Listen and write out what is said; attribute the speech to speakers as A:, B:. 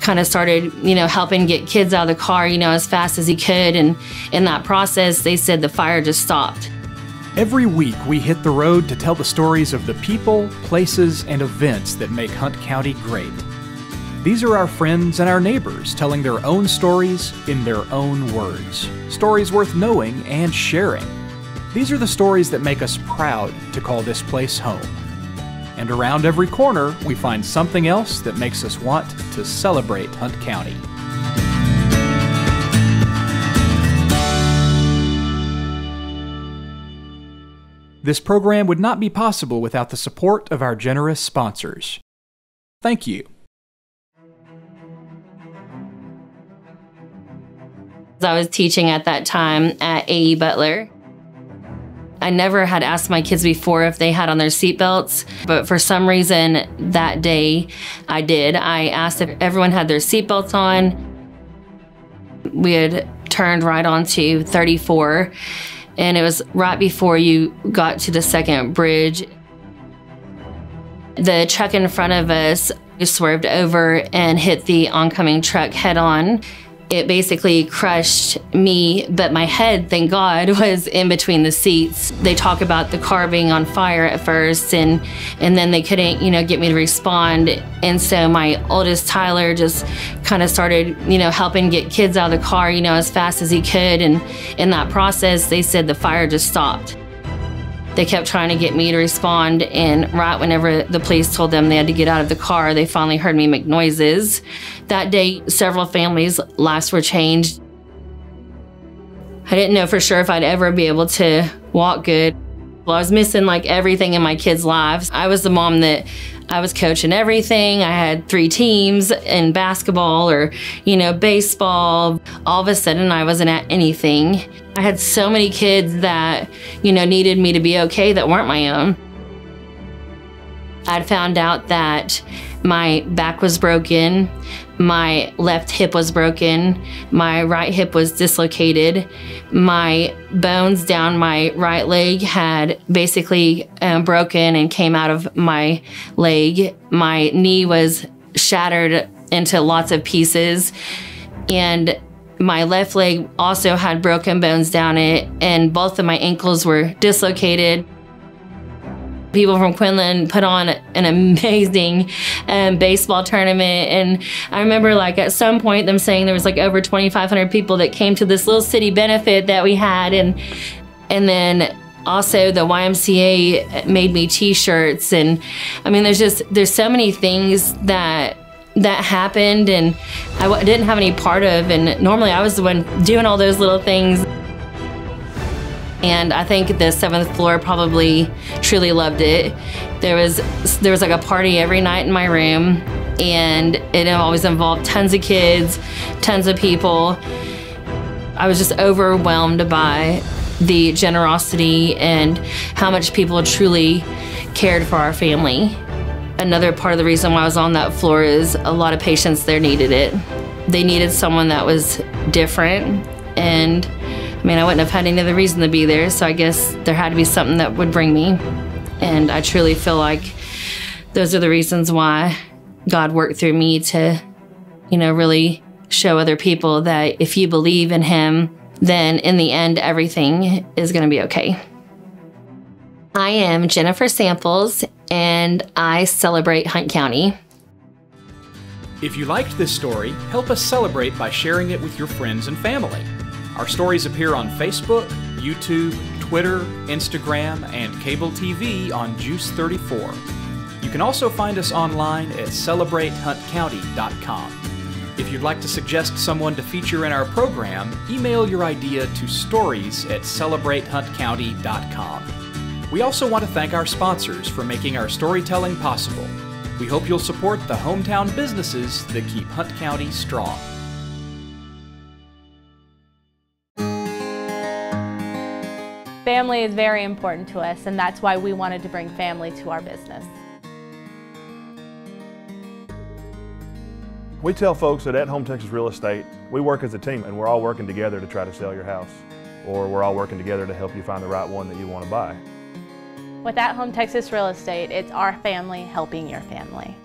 A: kind of started, helping get kids out of the car, as fast as he could. And in that process, they said the fire just stopped.
B: Every week, we hit the road to tell the stories of the people, places, and events that make Hunt County great. These are our friends and our neighbors telling their own stories in their own words. Stories worth knowing and sharing. These are the stories that make us proud to call this place home. And around every corner, we find something else that makes us want to celebrate Hunt County. This program would not be possible without the support of our generous sponsors. Thank you.
A: I was teaching at that time at A.E. Butler. I never had asked my kids before if they had on their seatbelts, but for some reason that day I did. I asked if everyone had their seatbelts on. We had turned right onto 34. And it was right before you got to the second bridge. The truck in front of us swerved over and hit the oncoming truck head on. It basically crushed me, but my head, thank God, was in between the seats. They talk about the car being on fire at first, and then they couldn't, get me to respond. And so my oldest, Tyler, just kind of started, helping get kids out of the car, as fast as he could. And in that process, they said the fire just stopped. They kept trying to get me to respond, and right whenever the police told them they had to get out of the car, they finally heard me make noises. That day, several families' lives were changed. I didn't know for sure if I'd ever be able to walk good. Well, I was missing like everything in my kids' lives. I was the mom that I was coaching everything. I had 3 teams in basketball or, baseball. All of a sudden, I wasn't at anything. I had so many kids that, needed me to be okay that weren't my own. I'd found out that my back was broken, my left hip was broken, my right hip was dislocated, my bones down my right leg had basically broken and came out of my leg. My knee was shattered into lots of pieces, and my left leg also had broken bones down it, and both of my ankles were dislocated. People from Quinlan put on an amazing baseball tournament, and I remember at some point them saying there was over 2,500 people that came to this little city benefit that we had, and then also the YMCA made me t-shirts, and I mean there's so many things that happened and I didn't have any part of, and normally I was the one doing all those little things. And I think the 7th floor probably truly loved it. There was a party every night in my room, and it always involved tons of kids, tons of people. I was just overwhelmed by the generosity and how much people truly cared for our family. Another part of the reason why I was on that floor is a lot of patients there needed it. They needed someone that was different, and I mean, I wouldn't have had any other reason to be there, so I guess there had to be something that would bring me. And I truly feel like those are the reasons why God worked through me to, really show other people that if you believe in Him, then in the end, everything is going to be okay. I am Jennifer Samples, and I celebrate Hunt County.
B: If you liked this story, help us celebrate by sharing it with your friends and family. Our stories appear on Facebook, YouTube, Twitter, Instagram, and cable TV on Juice 34. You can also find us online at celebratehuntcounty.com. If you'd like to suggest someone to feature in our program, email your idea to stories@celebratehuntcounty.com. We also want to thank our sponsors for making our storytelling possible. We hope you'll support the hometown businesses that keep Hunt County strong.
C: Family is very important to us, and that's why we wanted to bring family to our business.
D: We tell folks that at Home Texas Real Estate, we work as a team, and we're all working together to try to sell your house, or we're all working together to help you find the right one that you want to buy.
C: With At Home Texas Real Estate, it's our family helping your family.